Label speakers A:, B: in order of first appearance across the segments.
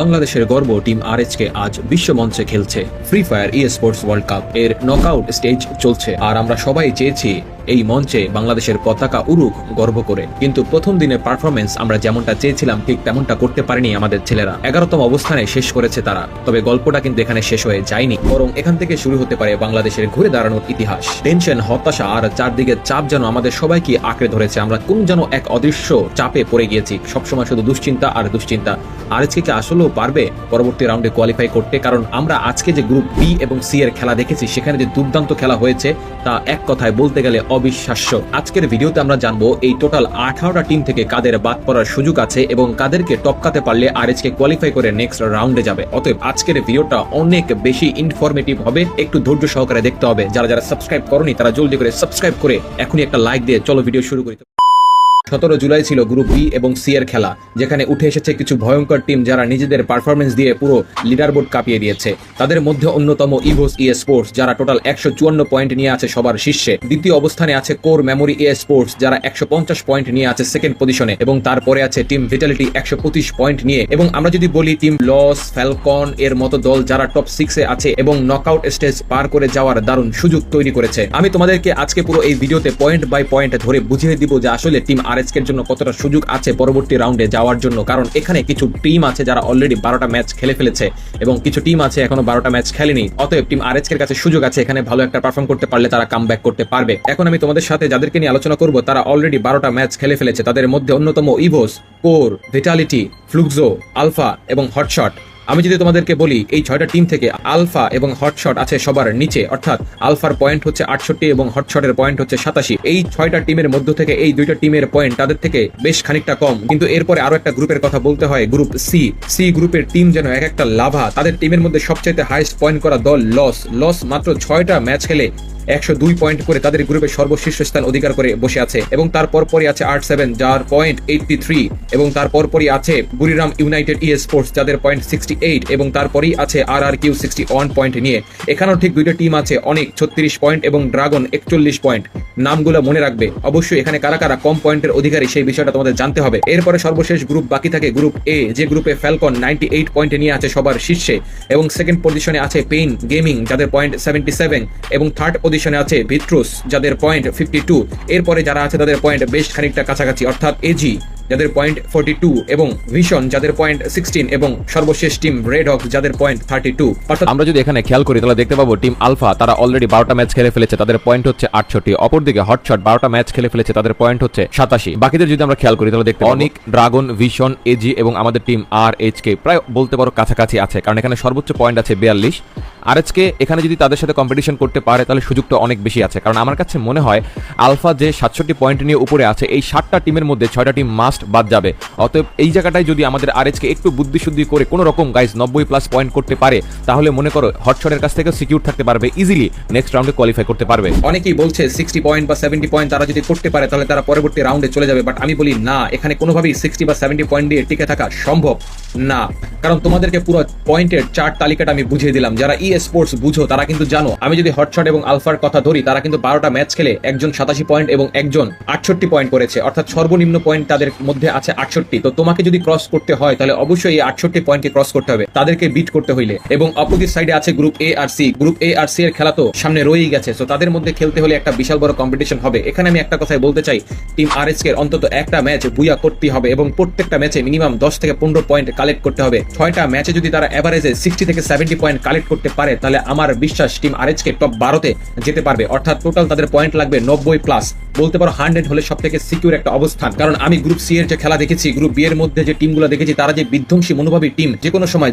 A: বাংলাদেশের গর্ব টিম আরএচকে আজ বিশ্ব মঞ্চে খেলছে। Free fire sports world cup এর নকআউট স্টেজ চলছে, আর আমরা সবাই চেয়েছি এই মঞ্চে বাংলাদেশের পতাকা উড়ুক গর্ব করে। কিন্তু প্রথম দিনের পারফরমেন্স আমরা যেমনটা চেয়েছিলাম ঠিক তেমনটা করতে পারেনি আমাদের ছেলেরা। 11তম অবস্থানে শেষ করেছে তারা। তবে গল্পটা কিন্তু এখানে শেষ হয়ে যায়নি, বরং এখান থেকে শুরু হতে পারে বাংলাদেশের ঘুরে দাঁড়ানোর ইতিহাস। টেনশন, হতাশা আর চারদিকে চাপ যেন আমাদের সবাইকে আঁকড়ে ধরেছে। আমরা কোন যেন এক অদৃশ্য চাপে পড়ে গিয়েছি। সবসময় শুধু দুশ্চিন্তা আর দুশ্চিন্তা। আরএচকে কি আসলেও পারবে পরবর্তী রাউন্ডে কোয়ালিফাই করতে? কারণ আমরা আজকে যে গ্রুপ বি এবং সি এর খেলা দেখেছি, সেখানে যে দুর্দান্ত খেলা হয়েছে তা এক কথায় বলতে গেলে অবিশ্বাস্য। আজকের ভিডিওতে আমরা জানবো এই টোটাল 18টা টিম থেকে কাদের বাদ পড়ার সুযোগ আছে এবং কাদেরকে টপকাতে পারলে আরএচকে কোয়ালিফাই করে নেক্সট রাউন্ডে যাবে। অতএব আজকের ভিডিওটা অনেক বেশি ইনফরমেটিভ হবে, একটু ধৈর্য সহকারে দেখতে হবে। যারা সাবস্ক্রাইব করনি তারা জলদি করে সাবস্ক্রাইব করে এখনই একটা লাইক দিয়ে চলো ভিডিও শুরু করি। 17 জুলাই ছিল গ্রুপ বি এবং সি এর খেলা, যেখানে উঠে এসেছে কিছু ভয়ঙ্কর টিম যারা নিজেদের পারফরমেন্স দিয়ে পুরো লিডারবোর্ড কাঁপিয়ে দিয়েছে। তাদের মধ্যে অন্যতম ইভোস স্পোর্টস, যারা টোটাল 154 পয়েন্ট নিয়ে আছে সবার শীর্ষে। দ্বিতীয় অবস্থানে আছে কোর মেমোরি স্পোর্টস, যারা 150 পয়েন্ট নিয়ে আছে সেকেন্ড পজিশনে। এবং তারপরে আছে টিম ভিটালিটি 125 পয়েন্ট নিয়ে। এবং আমরা যদি বলি টিম লস, ফ্যালকন এর মতো দল যারা টপ 6 এ আছে এবং নকআউট স্টেজ পার করে যাওয়ার দারুণ সুযোগ তৈরি করেছে। আমি তোমাদেরকে আজকে পুরো এই ভিডিওতে পয়েন্ট বাই পয়েন্ট ধরে বুঝিয়ে দিব যে আসলে টিম আরএচকের জন্য কতটা সুযোগ আছে পরবর্তী রাউন্ডে যাওয়ার জন্য। কারণ এখানে কিছু টিম আছে যারা অলরেডি 12টা ম্যাচ খেলে ফেলেছে এবং কিছু টিম আছে এখনো 12টা ম্যাচ খেলেনি। অতএব টিম আরএচকের কাছে সুযোগ আছে, এখানে ভালো একটা পারফর্ম করতে পারলে তারা কামব্যাক করতে পারবে। এখন আমি তোমাদের সাথে যাদেরকে নিয়ে আলোচনা করব তারা অলরেডি 12টা ম্যাচ খেলে ফেলেছে। তাদের মধ্যে অন্যতম Evos, Core, Vitality, Fluxo, Alpha এবং হটশট। আমি যদি তোমাদেরকে বলি এই 6টা টিম থেকে আলফা এবং হটশট আছে সবার নিচে, অর্থাৎ আলফার পয়েন্ট হচ্ছে 68 এবং হটশটের পয়েন্ট হচ্ছে 87। এই 6টা টিমের মধ্য থেকে এই 2টা টিমের পয়েন্ট তাদের থেকে বেশ খানিকটা কম। কিন্তু এরপরে আরো একটা গ্রুপের কথা বলতে হয়, গ্রুপ সি গ্রুপের টিম যেন এক একটা লাভা। তাদের টিমের মধ্যে সবচাইতে হাইস্ট পয়েন্ট করা দল লস মাত্র 6টা ম্যাচ খেলে 102 পয়েন্ট করে তাদের গ্রুপে সর্বশীর্ষ স্থান অধিকার করে বসে আছে। এবং তারপর পরই আছে R7 যার পয়েন্ট 83, এবং তারপর পরই আছে বুরিরাম ইউনাইটেড স্পোর্টস যাদের পয়েন্ট 68, এবং তারপরই আছে RRQ 61 পয়েন্ট নিয়ে। এখানেও ঠিক 2টা টিম আছে অনেক 36 পয়েন্ট এবং ড্রাগন 41 পয়েন্ট। নামগুলো মনে রাখবে অবশ্যই। এখানে কারা কারা কম পয়েন্টের অধিকারী সেই বিষয়টা তোমাদের জানতে হবে। এরপরে সর্বশেষ গ্রুপ বাকি থাকে গ্রুপ এ, যে গ্রুপে ফ্যালকন 98 পয়েন্টে নিয়ে আছে সবার শীর্ষে এবং সেকেন্ড পজিশনে আছে পেইন গেমিং যাদের পয়েন্ট 77, এবং থার্ড পজিশনে আছে ভিট্রুস যাদের পয়েন্ট 52। এরপরে যারা আছে তাদের পয়েন্ট বেশ খানিকটা কাছাকাছি, অর্থাৎ এজি যাদের পয়েন্ট 42 এবং ভিশন যাদের পয়েন্ট 16, এবং সর্বশেষ টিম রেড হক যাদের পয়েন্ট 32। অর্থাৎ
B: আমরা যদি এখানে খেয়াল করি তাহলে দেখতে পাবো টিম আলফা তারা অলরেডি 12টা ম্যাচ খেলে ফেলেছে, তাদের পয়েন্ট হচ্ছে 68। অপরদিকে হটশট 12টা ম্যাচ খেলে ফেলেছে, তাদের পয়েন্ট হচ্ছে 87। বাকিদের যদি আমরা খেয়াল করি তাহলে দেখতে অনিক, ড্রাগন, ভিশন, এজি এবং আমাদের টিম আরএচকে প্রায় বলতে পারো কাছাকাছি আছে, কারণ এখানে সর্বোচ্চ পয়েন্ট আছে 42। আরএচকে এখানে যদি তাদের সাথে কম্পিটিশন করতে পারে তাহলে সুযোগটা অনেক বেশি আছে, কারণ আমার কাছে মনে হয় আলফা যে 67 পয়েন্ট নিয়ে উপরে আছে, এই 7টা টিমের মধ্যে 6টা টিম মাস্ট বাদ যাবে। অতএব এই জায়গাটায় যদি আমাদের আরএচকে একটু বুদ্ধিশুদ্ধি করে কোনো রকম গাইজ 90+ পয়েন্ট করতে পারে তাহলে মনে করো হটশটের কাছ থেকে সিকিউর থাকতে পারবে, ইজিলি নেক্সট রাউন্ডে কোয়ালিফাই করতে পারবে।
A: অনেকেই বলছে 60 পয়েন্ট বা 70 পয়েন্ট তারা যদি করতে পারে তাহলে তারা পরবর্তী রাউন্ডে চলে যাবে। বাট আমি বলি না, এখানে কোনোভাবেই 60 বা 70 পয়েন্ট দিয়ে টিকে থাকা সম্ভব না। কারণ তোমাদেরকে পুরো পয়েন্টের চার্ট তালিকাটা আমি বুঝিয়ে দিলাম। যারা স্পোর্টস বুঝো তারা কিন্তু জানো। আমি যদি হটশট এবং আলফার কথা ধরি, তারা কিন্তু 12টা ম্যাচ খেলে একজন 87 পয়েন্ট এবং একজন 68 পয়েন্ট করেছে, অর্থাৎ সর্বনিম্ন পয়েন্ট তাদের মধ্যে আছে 68। তো তোমাকে যদি ক্রস করতে হয় তাহলে অবশ্যই এই 68 পয়েন্টকে ক্রস করতে হবে তাদেরকে বিট করতে হইলে। এবং অপোজিট সাইডে আছে গ্রুপ এ আর সি। গ্রুপ এ আর সি এর খেলা তো সামনে রয়েই গেছে, তো তাদের মধ্যে খেলতে হলে একটা বিশাল বড় কম্পিটিশন হবে। এখানে আমি একটা কথাই বলতে চাই, টিম আরএচকে অন্তত একটা ম্যাচ বুয়া করতে হবে এবং প্রত্যেকটা ম্যাচে মিনিমাম 10 থেকে 15 পয়েন্ট কালেক্ট করতে হবে। 6টা ম্যাচে যদি তারা এভারেজে 60 থেকে 70 পয়েন্ট কালেক্ট করতে পারে তাহলে আমার বিশ্বাস টিম আরএচকে টপ 12তে যেতে পারবে। অর্থাৎ টোটাল তাদের পয়েন্ট লাগবে 90+, বলতে পারো 100 হলে সব থেকে সিকিউর একটা অবস্থান। কারণ আমি গ্রুপ সি এর যে খেলা দেখেছি, গ্রুপ বি এর মধ্যে যে টিমগুলো দেখেছি, তারা যে বিধ্বংসী মনোভাবী টিম, যে কোনো সময়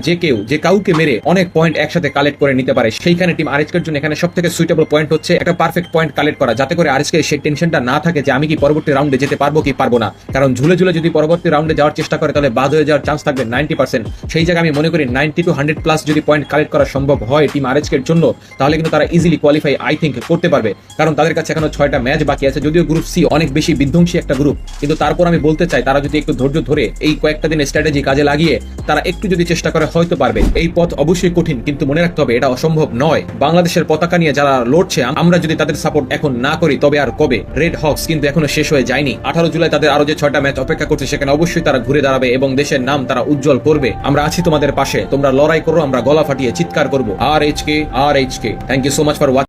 A: যে কাউকে মেরে অনেক পয়েন্ট একসাথে কালেক্ট করে নিতে পারে। সেইখানে টিম আরএচকের জন্য এখানে সব থেকে সুইটেবল পয়েন্ট হচ্ছে একটা পারফেক্ট পয়েন্ট কালেক্ট করা, যাতে করে আরএচকে সেই টেনশনটা না থাকে যে আমি কি পরবর্তী রাউন্ডে যেতে পারবো কি পারবো না। কারণ ঝুলে যদি পরবর্তী রাউন্ডে যাওয়ার চেষ্টা করে তাহলে বাদ হয়ে যাওয়ার চান্স থাকবে 90%। সেই জায়গায় আমি মনে করি 90 to 100+ যদি পয়েন্ট কালেক্ট করা সম্ভব হয় টিম আরএচকের জন্য, তাহলে কিন্তু তারা ইজিলি কোয়ালিফাই আই থিঙ্ক করতে পারবে। কারণ তাদের কাছে এখনো 6টা ম্যাচ বাকি আছে। যদিও গ্রুপ সি অনেক বেশি বিধ্বংসী একটা গ্রুপ, কিন্তু তারপর আমি বলতে চায় তারা যদি একটু ধৈর্য ধরে এই কয়েকটা দিনের স্ট্র্যাটেজি কাজে লাগিয়ে তারা একটু যদি চেষ্টা করে হয়তো পারবে। এই পথ অবশ্যই কঠিন, কিন্তু মনে রাখতে হবে এটা অসম্ভব নয়। বাংলাদেশের পতাকা নিয়ে যারা লড়ছে আমরা যদি তাদের সাপোর্ট এখন না করি তবে আর কবে? রেড হকস কিন্তু এখনো শেষ হয়ে যায়নি। 18 জুলাই তাদের আরো যে 6টা ম্যাচ অপেক্ষা করছে সেখানে অবশ্যই তারা ঘুরে দাঁড়াবে এবং দেশের নাম তারা উজ্জ্বল করবে। আমরা আছি তোমাদের পাশে, তোমরা লড়াই করো, আমরা গলা ফাটিয়ে চিৎকার করবো RHK RHK। Thank you so much for watching.